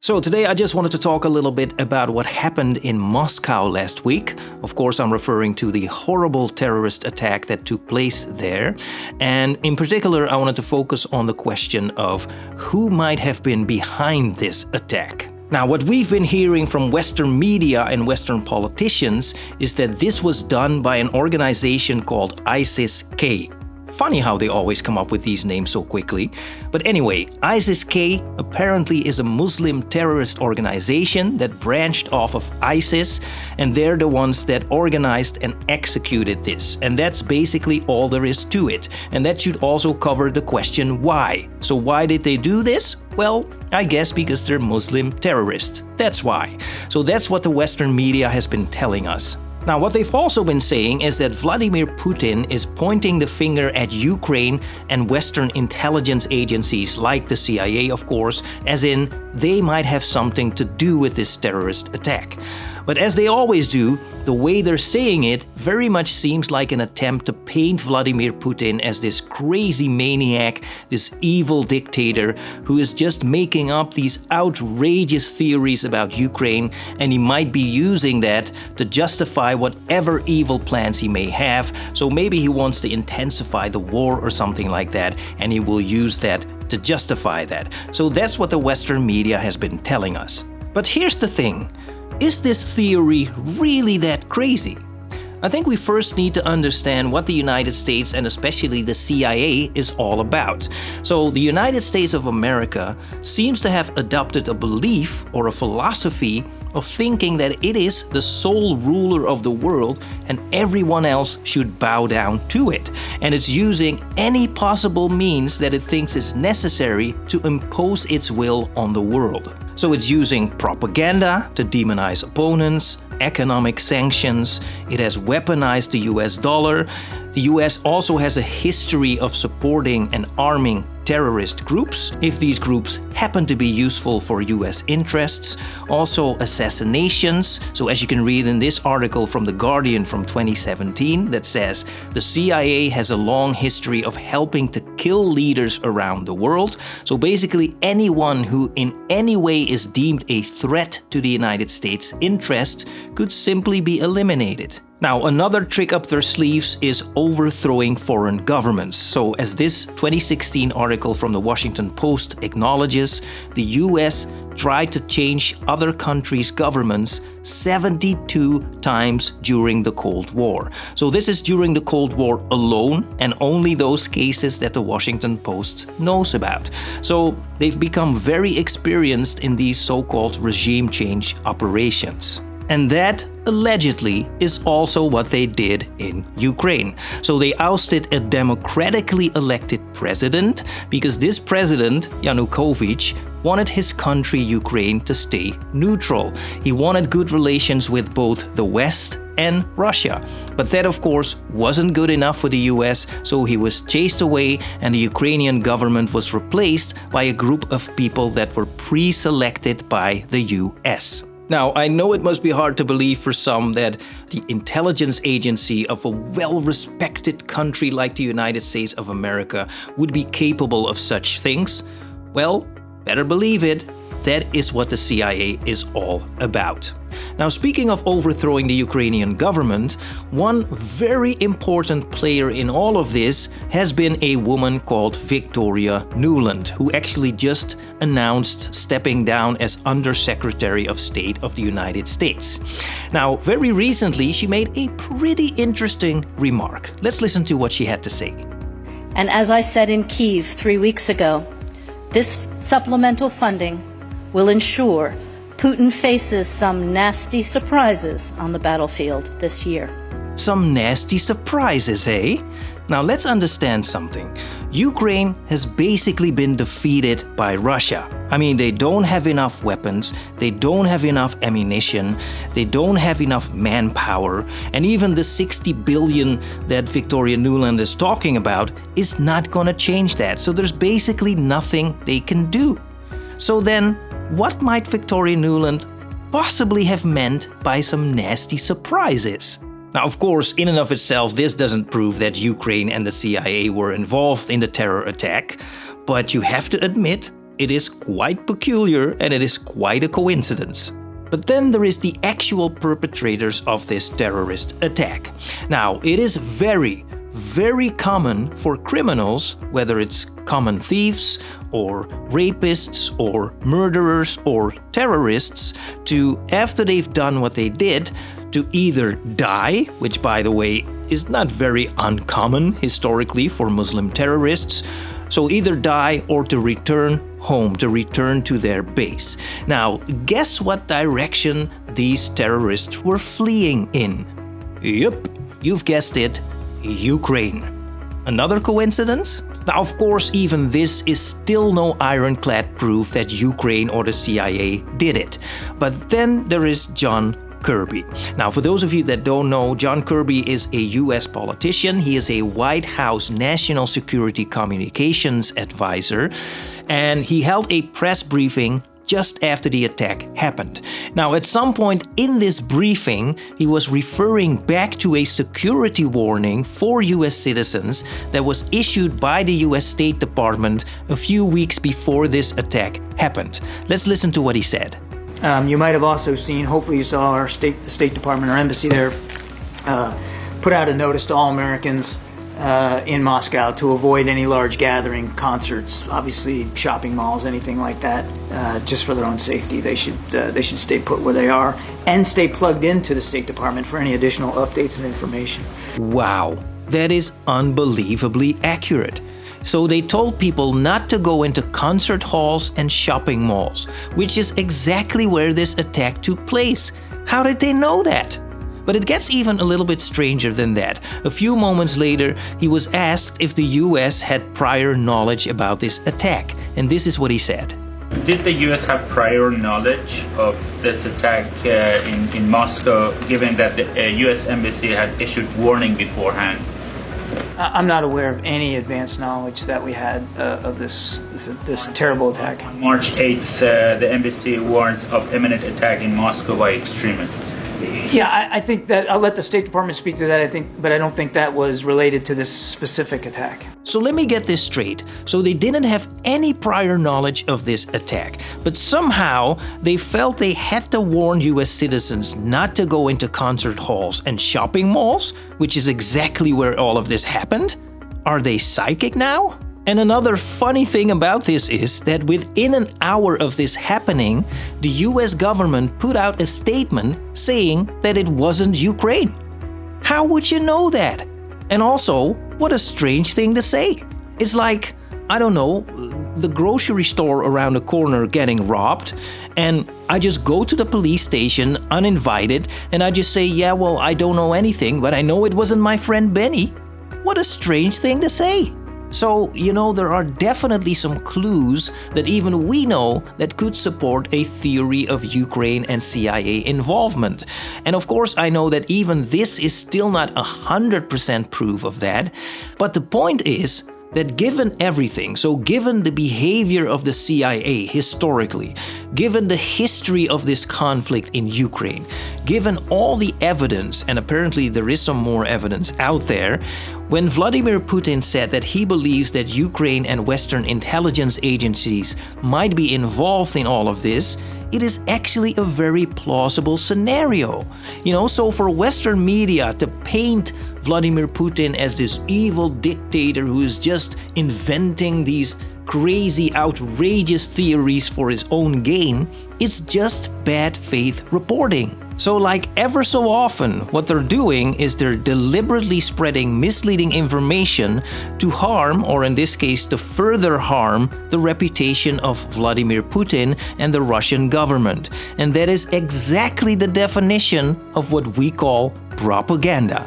So today I just wanted to talk a little bit about what happened in Moscow last week. Of course, I'm referring to the horrible terrorist attack that took place there. And in particular, I wanted to focus on the question of who might have been behind this attack. Now, what we've been hearing from Western media and Western politicians is that this was done by an organization called ISIS-K. Funny how they always come up with these names so quickly. But anyway, ISIS-K apparently is a Muslim terrorist organization that branched off of ISIS, and they're the ones that organized and executed this. And that's basically all there is to it. And that should also cover the question why. So why did they do this? Well, I guess because they're Muslim terrorists. That's why. So that's what the Western media has been telling us. Now, what they've also been saying is that Vladimir Putin is pointing the finger at Ukraine and Western intelligence agencies like the CIA, of course, as in they might have something to do with this terrorist attack. But as they always do, the way they're saying it very much seems like an attempt to paint Vladimir Putin as this crazy maniac, this evil dictator who is just making up these outrageous theories about Ukraine, and he might be using that to justify whatever evil plans he may have. So maybe he wants to intensify the war or something like that, and he will use that to justify that. So that's what the Western media has been telling us. But here's the thing. Is this theory really that crazy? I think we first need to understand what the United States and especially the CIA is all about. So the United States of America seems to have adopted a belief or a philosophy of thinking that it is the sole ruler of the world and everyone else should bow down to it. And it's using any possible means that it thinks is necessary to impose its will on the world. So it's using propaganda to demonize opponents, economic sanctions, it has weaponized the US dollar. The US also has a history of supporting and arming terrorist groups, if these groups happen to be useful for US interests. Also assassinations. So as you can read in this article from The Guardian from 2017 that says the CIA has a long history of helping to kill leaders around the world. So basically anyone who in any way is deemed a threat to the United States' interests could simply be eliminated. Now, another trick up their sleeves is overthrowing foreign governments. So as this 2016 article from the Washington Post acknowledges, the US tried to change other countries' governments 72 times during the Cold War. So this is during the Cold War alone, and only those cases that the Washington Post knows about. So they've become very experienced in these so-called regime change operations. And that, allegedly, is also what they did in Ukraine. So they ousted a democratically elected president because this president, Yanukovych, wanted his country, Ukraine, to stay neutral. He wanted good relations with both the West and Russia. But that, of course, wasn't good enough for the US, so he was chased away and the Ukrainian government was replaced by a group of people that were pre-selected by the US. Now, I know it must be hard to believe for some that the intelligence agency of a well-respected country like the United States of America would be capable of such things. Well, better believe it, that is what the CIA is all about. Now, speaking of overthrowing the Ukrainian government, one very important player in all of this has been a woman called Victoria Nuland, who actually just announced stepping down as Undersecretary of State of the United States. Now, very recently, she made a pretty interesting remark. Let's listen to what she had to say. And as I said in Kyiv 3 weeks ago, this supplemental funding will ensure Putin faces some nasty surprises on the battlefield this year. Some nasty surprises, eh? Now let's understand something. Ukraine has basically been defeated by Russia. I mean, they don't have enough weapons, they don't have enough ammunition, they don't have enough manpower, and even the 60 billion that Victoria Nuland is talking about is not gonna change that. So there's basically nothing they can do. So then, what might Victoria Nuland possibly have meant by some nasty surprises? Now, of course, in and of itself, this doesn't prove that Ukraine and the CIA were involved in the terror attack, but you have to admit, it is quite peculiar and it is quite a coincidence. But then there is the actual perpetrators of this terrorist attack. Now, it is very, very common for criminals, whether it's common thieves or rapists or murderers or terrorists, to, after they've done what they did, to either die, which by the way is not very uncommon historically for Muslim terrorists, so either die or to return home, to return to their base. Now, guess what direction these terrorists were fleeing in? Yup, you've guessed it, Ukraine. Another coincidence? Now, of course, even this is still no ironclad proof that Ukraine or the CIA did it. But then there is John Kirby. Now, for those of you that don't know, John Kirby is a US politician. He is a White House National Security Communications advisor, and he held a press briefing just after the attack happened. Now, at some point in this briefing, he was referring back to a security warning for US citizens that was issued by the US State Department a few weeks before this attack happened. Let's listen to what he said. You might have also seen, hopefully you saw our State Department, our embassy there, put out a notice to all Americans in Moscow to avoid any large gathering, concerts, obviously shopping malls, anything like that, just for their own safety. They should stay put where they are and stay plugged into the State Department for any additional updates and information. Wow, that is unbelievably accurate. So they told people not to go into concert halls and shopping malls, which is exactly where this attack took place. How did they know that? But it gets even a little bit stranger than that. A few moments later, he was asked if the US had prior knowledge about this attack, and this is what he said. Did the US have prior knowledge of this attack in Moscow, given that the US embassy had issued warning beforehand? I'm not aware of any advanced knowledge that we had of this terrible attack. On March 8th, the embassy warns of imminent attack in Moscow by extremists. Yeah, I think that I'll let the State Department speak to that, but I don't think that was related to this specific attack. So let me get this straight. So they didn't have any prior knowledge of this attack, but somehow they felt they had to warn US citizens not to go into concert halls and shopping malls, which is exactly where all of this happened? Are they psychic now? And another funny thing about this is that within an hour of this happening, the US government put out a statement saying that it wasn't Ukraine. How would you know that? And also, what a strange thing to say. It's like, I don't know, the grocery store around the corner getting robbed, and I just go to the police station uninvited, and I just say, yeah, well, I don't know anything, but I know it wasn't my friend Benny. What a strange thing to say. So, there are definitely some clues that even we know that could support a theory of Ukraine and CIA involvement. And of course, I know that even this is still not 100% proof of that. But the point is that given everything, so given the behavior of the CIA historically, given the history of this conflict in Ukraine, given all the evidence, and apparently there is some more evidence out there, when Vladimir Putin said that he believes that Ukraine and Western intelligence agencies might be involved in all of this, it is actually a very plausible scenario. So for Western media to paint Vladimir Putin as this evil dictator who is just inventing these crazy, outrageous theories for his own gain, it's just bad faith reporting. So like ever so often, what they're doing is they're deliberately spreading misleading information to harm, or in this case, to further harm, the reputation of Vladimir Putin and the Russian government. And that is exactly the definition of what we call propaganda.